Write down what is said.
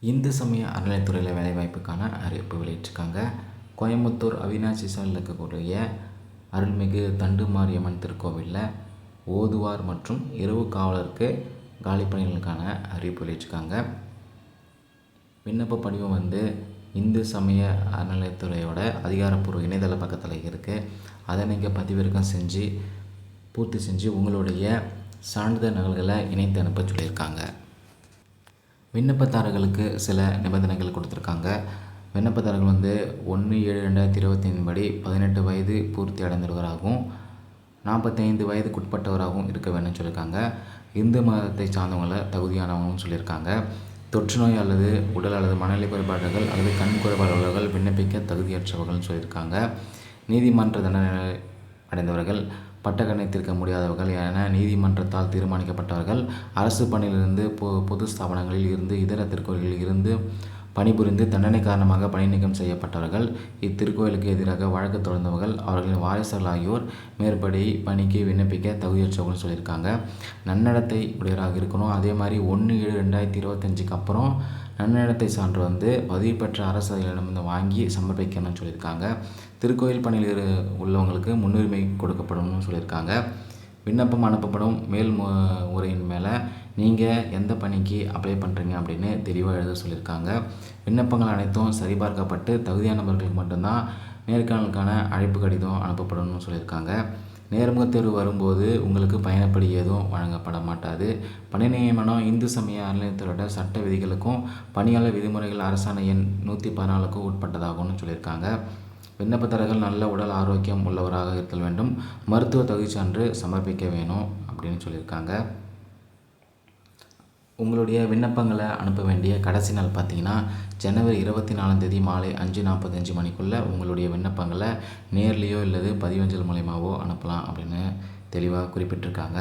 இந்து சமய அறநிலையத்துறையில் வேலைவாய்ப்புக்கான அறிவிப்பு வெளியிட்டிருக்காங்க. கோயம்புத்தூர் அவினாசி சாலையில் இருக்கக்கூடிய அருள்மிகு தண்டுமாரியம்மன் திருக்கோவிலில் ஓதுவார் மற்றும் இரவு காவலருக்கு காலி பணிகளுக்கான அறிவிப்பு வெளியிட்டிருக்காங்க. விண்ணப்ப படிவம் இந்து சமய அறநிலையத்துறையோட அதிகாரப்பூர்வ இணையதள பக்கத்தில் இருக்குது. அதை நீங்கள் பதிவிறக்கம் செஞ்சு பூர்த்தி செஞ்சு உங்களுடைய சான்றிதழ் நகல்களை இணைத்து அனுப்ப சொல்லியிருக்காங்க. விண்ணப்பதாரர்களுக்கு சில நிபந்தனைகள் கொடுத்துருக்காங்க. விண்ணப்பதாரர்கள் 1/7/2025 படி 18 வயது பூர்த்தி அடைந்தவராகவும் 45 வயதுக்குட்பட்டவராகவும் இருக்க வேணும்னு சொல்லியிருக்காங்க. இந்து மதத்தை சார்ந்தவங்களை தகுதியானவங்கன்னு சொல்லியிருக்காங்க. தொற்று நோய் அல்லது உடல் அல்லது மனநிலை குறைபாடுகள் அல்லது கண் குறைபாடு உள்ளவர்கள் விண்ணப்பிக்க தகுதியற்றவர்கள்னு சொல்லியிருக்காங்க. நீதிமன்ற தண்டனை அடைந்தவர்கள், பட்டக்கணை தீர்க்க முடியாதவர்கள் என நீதிமன்றத்தால் தீர்மானிக்கப்பட்டவர்கள், அரசு பணியிலிருந்து பொது ஸ்தாபனங்களில் இருந்து இதர திருக்கோயில்களில் இருந்து பணிபுரிந்து தண்டனை காரணமாக பணி நீக்கம் செய்யப்பட்டவர்கள், இத்திருக்கோயிலுக்கு எதிராக வழக்கு தொடர்ந்தவர்கள், அவர்களின் வாரிசுகள் ஆகியோர் மேற்படி பணிக்கு விண்ணப்பிக்க தகுதியற்றவர்கள்னு சொல்லியிருக்காங்க. நன்னடத்தை உடையவராக இருக்கணும். அதே மாதிரி 1/7/2025 அப்புறம் நன்னடத்தை சான்று பதிவு பெற்ற அரசு அதிகாரிகளிடம் வாங்கி சமர்ப்பிக்கணும்னு சொல்லியிருக்காங்க. திருக்கோயில் பணியில் உள்ளவங்களுக்கு முன்னுரிமை கொடுக்கப்படும்னு சொல்லியிருக்காங்க. விண்ணப்பம் அனுப்பப்படும் மேல் முறையின் மேலே நீங்கள் எந்த பணிக்கு அப்ளை பண்ணுறீங்க அப்படின்னு தெளிவாக எழுத சொல்லியிருக்காங்க. விண்ணப்பங்கள் அனைத்தும் சரிபார்க்கப்பட்டு தகுதியானவர்களுக்கு மட்டும்தான் நேர்காணலுக்கான அழைப்பு கடிதம் அனுப்பப்படும்னு சொல்லியிருக்காங்க. நேர்முக தேர்வு வரும்போது உங்களுக்கு பயணப்படி எதுவும் வழங்கப்பட மாட்டாது. பணி நியமனம் இந்து சமய அறநிலையத்துறையோட சட்ட விதிகளுக்கும் பணியாளர் விதிமுறைகள் அரசாணை எண் 114க்கும் உட்பட்டதாகும்னு சொல்லியிருக்காங்க. விண்ணப்பதாரர்கள் நல்ல உடல் ஆரோக்கியம் உள்ளவராக இருத்தல் வேண்டும். மருத்துவ தகுதி சான்று சமர்ப்பிக்க வேணும் அப்படின்னு சொல்லியிருக்காங்க. உங்களுடைய விண்ணப்பங்களை அனுப்ப வேண்டிய கடைசி நாள் பார்த்தீங்கன்னா ஜனவரி 24 மாலை 5:45 மணிக்குள்ளே உங்களுடைய விண்ணப்பங்களை நேர்லேயோ இல்லது பதிவஞ்சல் மூலயமாவோ அனுப்பலாம் அப்படின்னு தெளிவாக குறிப்பிட்டிருக்காங்க.